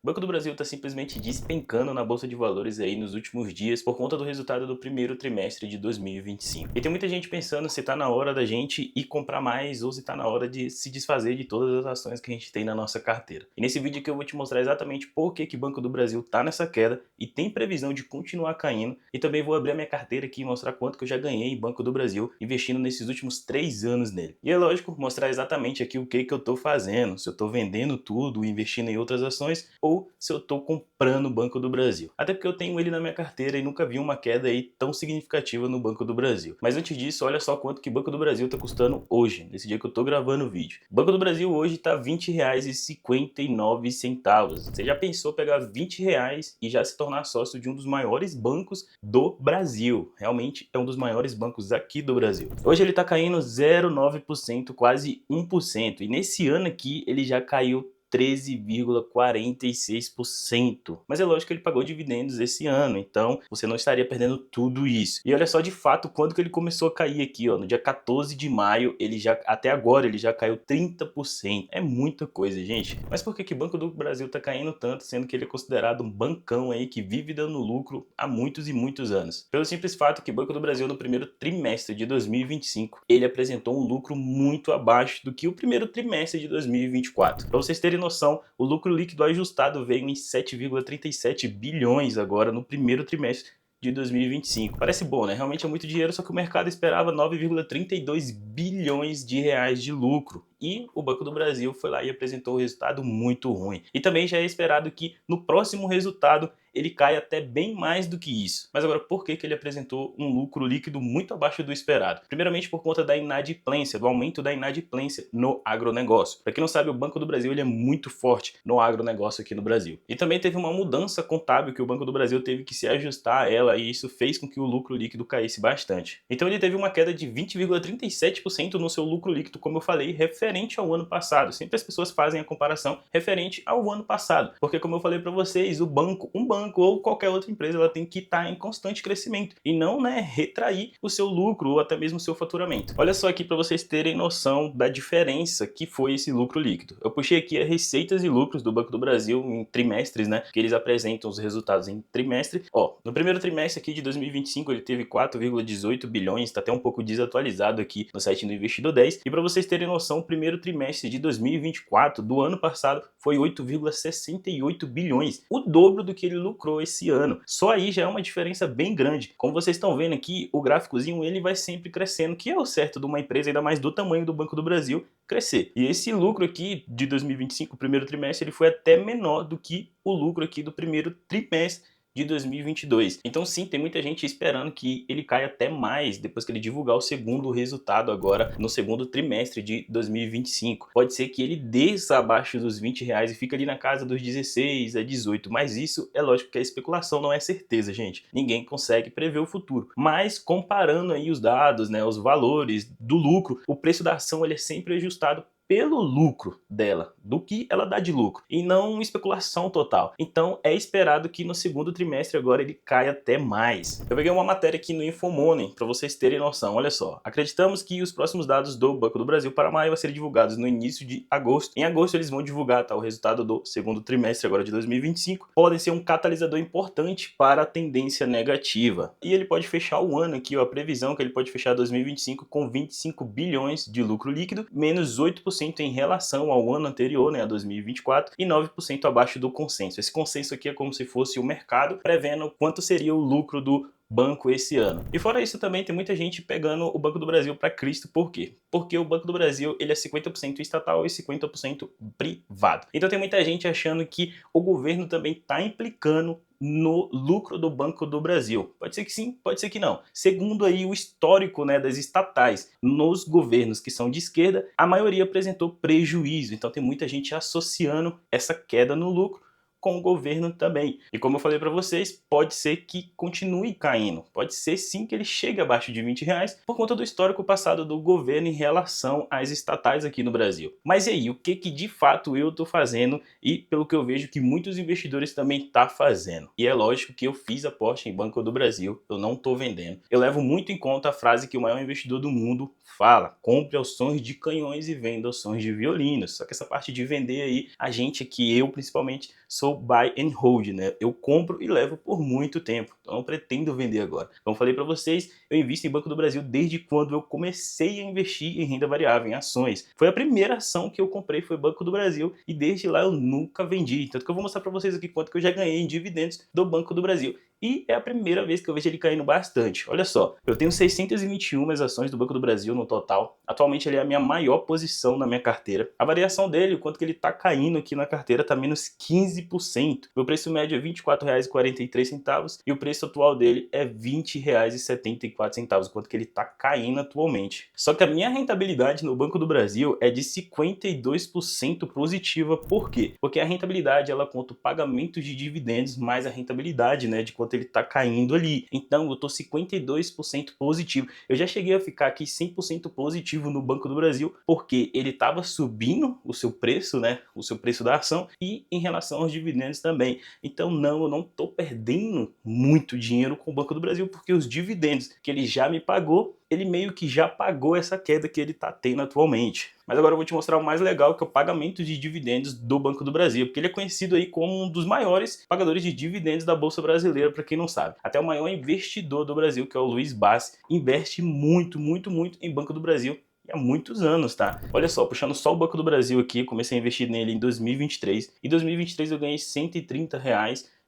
O Banco do Brasil está simplesmente despencando na Bolsa de Valores aí nos últimos dias por conta do resultado do primeiro trimestre de 2025. E tem muita gente pensando se está na hora da gente ir comprar mais ou se está na hora de se desfazer de todas as ações que a gente tem na nossa carteira. E nesse vídeo aqui eu vou te mostrar exatamente por que o Banco do Brasil está nessa queda e tem previsão de continuar caindo. E também vou abrir a minha carteira aqui e mostrar quanto que eu já ganhei em Banco do Brasil investindo nesses últimos 3 anos nele. E é lógico, mostrar exatamente aqui o que eu estou fazendo, se eu estou vendendo tudo, investindo em outras ações ou se eu estou comprando o Banco do Brasil. Até porque eu tenho ele na minha carteira e nunca vi uma queda aí tão significativa no Banco do Brasil. Mas antes disso, olha só quanto que o Banco do Brasil está custando hoje, nesse dia que eu estou gravando o vídeo. O Banco do Brasil hoje está R$ 20,59. Você já pensou pegar R$ 20 e já se tornar sócio de um dos maiores bancos do Brasil? Realmente é um dos maiores bancos aqui do Brasil. Hoje ele está caindo 0,9%, quase 1%. E nesse ano aqui ele já caiu 13,46%. Mas é lógico que ele pagou dividendos esse ano, então você não estaria perdendo tudo isso. E olha só de fato quando que ele começou a cair aqui, ó, no dia 14 de maio, ele já até agora ele já caiu 30%. É muita coisa, gente. Mas por que o Banco do Brasil tá caindo tanto, sendo que ele é considerado um bancão aí que vive dando lucro há muitos e muitos anos? Pelo simples fato que o Banco do Brasil no primeiro trimestre de 2025, ele apresentou um lucro muito abaixo do que o primeiro trimestre de 2024. Para vocês terem noção, o lucro líquido ajustado veio em 7,37 bilhões agora no primeiro trimestre de 2025. Parece bom, né? Realmente é muito dinheiro, só que o mercado esperava 9,32 bilhões de reais de lucro. E o Banco do Brasil foi lá e apresentou um resultado muito ruim. E também já é esperado que no próximo resultado ele caia até bem mais do que isso. Mas agora, por que ele apresentou um lucro líquido muito abaixo do esperado? Primeiramente por conta da inadimplência, do aumento da inadimplência no agronegócio. Para quem não sabe, o Banco do Brasil ele é muito forte no agronegócio aqui no Brasil. E também teve uma mudança contábil que o Banco do Brasil teve que se ajustar a ela e isso fez com que o lucro líquido caísse bastante. Então ele teve uma queda de 20,37% no seu lucro líquido, como eu falei, referente ao ano passado. Sempre as pessoas fazem a comparação referente ao ano passado, porque como eu falei para vocês, um banco ou qualquer outra empresa, ela tem que estar em constante crescimento e não, né, retrair o seu lucro ou até mesmo o seu faturamento. Olha só aqui para vocês terem noção da diferença que foi esse lucro líquido. Eu puxei aqui as receitas e lucros do Banco do Brasil em trimestres, né, que eles apresentam os resultados em trimestre. Ó, no primeiro trimestre aqui de 2025 ele teve 4,18 bilhões, está até um pouco desatualizado aqui no site do Investidor 10. E para vocês terem noção, o primeiro trimestre de 2024 do ano passado foi 8,68 bilhões, o dobro do que ele lucrou esse ano. Só aí já é uma diferença bem grande. Como vocês estão vendo aqui, o gráficozinho ele vai sempre crescendo, que é o certo de uma empresa, ainda mais do tamanho do Banco do Brasil, crescer. E esse lucro aqui de 2025, o primeiro trimestre, ele foi até menor do que o lucro aqui do primeiro trimestre de 2022. Então sim, tem muita gente esperando que ele caia até mais depois que ele divulgar o segundo resultado agora no segundo trimestre de 2025. Pode ser que ele desça abaixo dos R$ 20 e fica ali na casa dos 16 a 18, mas isso é lógico que é especulação, não é certeza, gente. Ninguém consegue prever o futuro. Mas comparando aí os dados, né, os valores do lucro, o preço da ação ele é sempre ajustado pelo lucro dela, do que ela dá de lucro, e não uma especulação total. Então é esperado que no segundo trimestre agora ele caia até mais. Eu peguei uma matéria aqui no Infomoney para vocês terem noção, olha só. Acreditamos que os próximos dados do Banco do Brasil para maio vão ser divulgados no início de agosto. Em agosto eles vão divulgar o resultado do segundo trimestre agora de 2025. Podem ser um catalisador importante para a tendência negativa. E ele pode fechar o ano aqui, ó, a previsão que ele pode fechar 2025 com 25 bilhões de lucro líquido, menos 8% em relação ao ano anterior, né, a 2024, e 9% abaixo do consenso. Esse consenso aqui é como se fosse o mercado prevendo quanto seria o lucro do banco esse ano. E fora isso também tem muita gente pegando o Banco do Brasil para Cristo. Por quê? Porque o Banco do Brasil ele é 50% estatal e 50% privado. Então tem muita gente achando que o governo também está implicando no lucro do Banco do Brasil. Pode ser que sim, pode ser que não. Segundo aí o histórico, né, das estatais nos governos que são de esquerda, a maioria apresentou prejuízo. Então tem muita gente associando essa queda no lucro com o governo também. E como eu falei para vocês, pode ser que continue caindo. Pode ser sim que ele chegue abaixo de R$ 20 por conta do histórico passado do governo em relação às estatais aqui no Brasil. Mas e aí, o que de fato eu tô fazendo e pelo que eu vejo que muitos investidores também tá fazendo? E é lógico que eu fiz aposta em Banco do Brasil, eu não tô vendendo. Eu levo muito em conta a frase que o maior investidor do mundo fala: compre aos sons de canhões e venda aos sons de violinos. Só que essa parte de vender aí, a gente aqui, eu principalmente, sou sou buy and hold, né? Eu compro e levo por muito tempo, então não pretendo vender agora. Como falei para vocês, eu invisto em Banco do Brasil desde quando eu comecei a investir em renda variável, em ações. Foi a primeira ação que eu comprei, foi Banco do Brasil, e desde lá eu nunca vendi. Tanto que eu vou mostrar para vocês aqui quanto que eu já ganhei em dividendos do Banco do Brasil. E é a primeira vez que eu vejo ele caindo bastante. Olha só, eu tenho 621 ações do Banco do Brasil no total. Atualmente ele é a minha maior posição na minha carteira. A variação dele, o quanto que ele tá caindo aqui na carteira, tá menos 15%. Meu preço médio é R$ 24,43 e o preço atual dele é R$ 20,74, o quanto que ele tá caindo atualmente. Só que a minha rentabilidade no Banco do Brasil é de 52% positiva. Por quê? Porque a rentabilidade ela conta o pagamento de dividendos mais a rentabilidade, né, de quanto ele tá caindo ali. Então eu tô 52% positivo. Eu já cheguei a ficar aqui 100% positivo no Banco do Brasil, porque ele tava subindo o seu preço, né, o seu preço da ação, e em relação aos dividendos também. Então não, eu não tô perdendo muito dinheiro com o Banco do Brasil, porque os dividendos que ele já me pagou, ele meio que já pagou essa queda que ele tá tendo atualmente. Mas agora eu vou te mostrar o mais legal, que é o pagamento de dividendos do Banco do Brasil, porque ele é conhecido aí como um dos maiores pagadores de dividendos da Bolsa Brasileira, para quem não sabe. Até o maior investidor do Brasil, que é o Luiz Bassi, investe muito em Banco do Brasil há muitos anos, tá? Olha só, puxando só o Banco do Brasil aqui, comecei a investir nele em 2023. Em 2023 eu ganhei R$ 130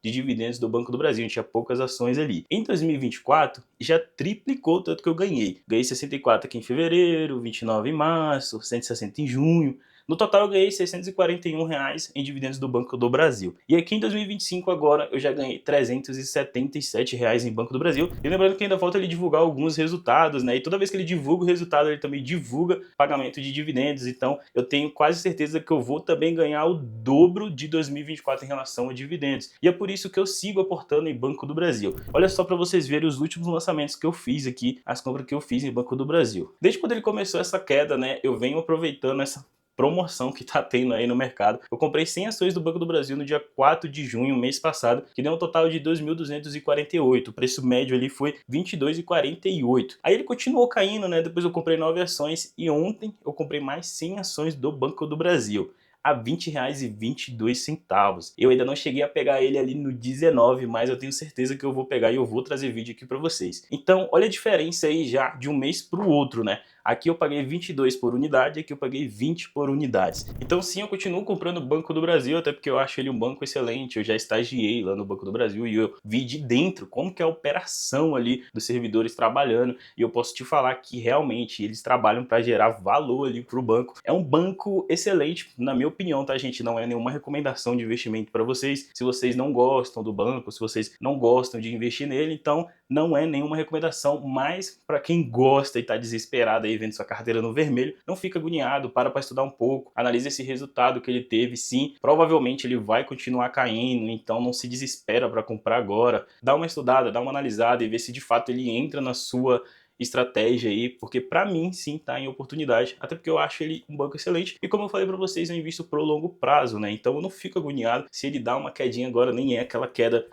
de dividendos do Banco do Brasil, tinha poucas ações ali. Em 2024, já triplicou o tanto que eu ganhei. Ganhei 64 aqui em fevereiro, 29 em março, 160 em junho. No total eu ganhei R$ 641 em dividendos do Banco do Brasil. E aqui em 2025 agora eu já ganhei R$ 377 em Banco do Brasil. E lembrando que ainda falta ele divulgar alguns resultados, né? E toda vez que ele divulga o resultado, ele também divulga pagamento de dividendos. Então eu tenho quase certeza que eu vou também ganhar o dobro de 2024 em relação a dividendos. E é por isso que eu sigo aportando em Banco do Brasil. Olha só para vocês verem os últimos lançamentos que eu fiz aqui, as compras que eu fiz em Banco do Brasil. Desde quando ele começou essa queda, né? Eu venho aproveitando essa promoção que tá tendo aí no mercado. Eu comprei 100 ações do Banco do Brasil no dia 4 de junho, mês passado, que deu um total de 2.248. O preço médio ali foi 22,48. Aí ele continuou caindo, né? Depois eu comprei 9 ações e ontem eu comprei mais 100 ações do Banco do Brasil a R$ 20,22. Eu ainda não cheguei a pegar ele ali no 19, mas eu tenho certeza que eu vou pegar e eu vou trazer vídeo aqui para vocês. Então, olha a diferença aí já de um mês para o outro, né? Aqui eu paguei 22 por unidade, aqui eu paguei 20 por unidades. Então sim, eu continuo comprando o Banco do Brasil, até porque eu acho ele um banco excelente. Eu já estagiei lá no Banco do Brasil e eu vi de dentro como que é a operação ali dos servidores trabalhando. E eu posso te falar que realmente eles trabalham para gerar valor ali para o banco. É um banco excelente, na minha opinião, tá, gente? Não é nenhuma recomendação de investimento para vocês. Se vocês não gostam do banco, se vocês não gostam de investir nele, então não é nenhuma recomendação. Mas para quem gosta e tá desesperado aí vendo sua carteira no vermelho, não fica agoniado, para estudar um pouco, analisa esse resultado que ele teve. Sim, provavelmente ele vai continuar caindo, então não se desespera para comprar agora. Dá uma estudada, dá uma analisada e vê se de fato ele entra na sua estratégia aí, porque para mim sim tá em oportunidade, até porque eu acho ele um banco excelente e como eu falei para vocês, eu invisto pro longo prazo, né? Então eu não fico agoniado se ele dá uma quedinha agora, nem é aquela queda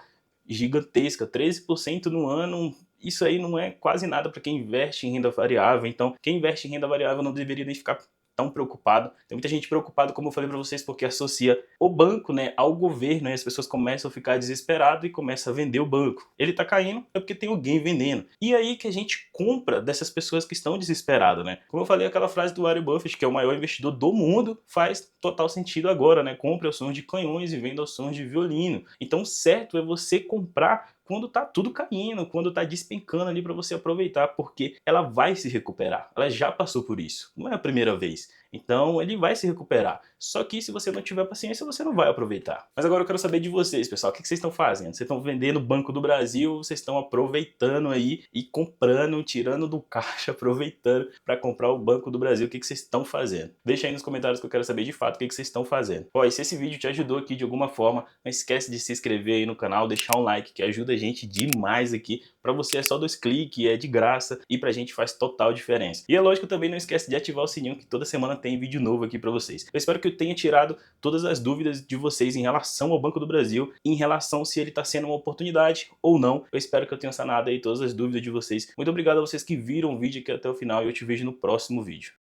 gigantesca, 13% no ano. Isso aí não é quase nada para quem investe em renda variável. Então quem investe em renda variável não deveria nem ficar tão preocupado. Tem muita gente preocupada, como eu falei para vocês, porque associa o banco, né, ao governo, e as pessoas começam a ficar desesperadas e começam a vender o banco. Ele tá caindo é porque tem alguém vendendo. E aí que a gente compra dessas pessoas que estão desesperadas, né? Como eu falei, aquela frase do Warren Buffett, que é o maior investidor do mundo, faz total sentido agora, né? Compre aos sons de canhões e venda aos sons de violino. Então, certo é você comprar quando tá tudo caindo, quando tá despencando ali para você aproveitar, porque ela vai se recuperar. Ela já passou por isso, não é a primeira vez. Então ele vai se recuperar. Só que se você não tiver paciência, você não vai aproveitar. Mas agora eu quero saber de vocês, pessoal. O que vocês estão fazendo? Vocês estão vendendo Banco do Brasil, vocês estão aproveitando aí e comprando, tirando do caixa, aproveitando para comprar o Banco do Brasil. O que vocês estão fazendo? Deixa aí nos comentários que eu quero saber de fato o que vocês estão fazendo. Ó, e se esse vídeo te ajudou aqui de alguma forma, não esquece de se inscrever aí no canal, deixar um like que ajuda a gente demais aqui. Para você é só 2 cliques, é de graça e pra gente faz total diferença. E é lógico, também não esquece de ativar o sininho que toda semana tem vídeo novo aqui para vocês. Eu espero que eu tenha tirado todas as dúvidas de vocês em relação ao Banco do Brasil, em relação se ele está sendo uma oportunidade ou não. Eu espero que eu tenha sanado aí todas as dúvidas de vocês. Muito obrigado a vocês que viram o vídeo aqui até o final e eu te vejo no próximo vídeo.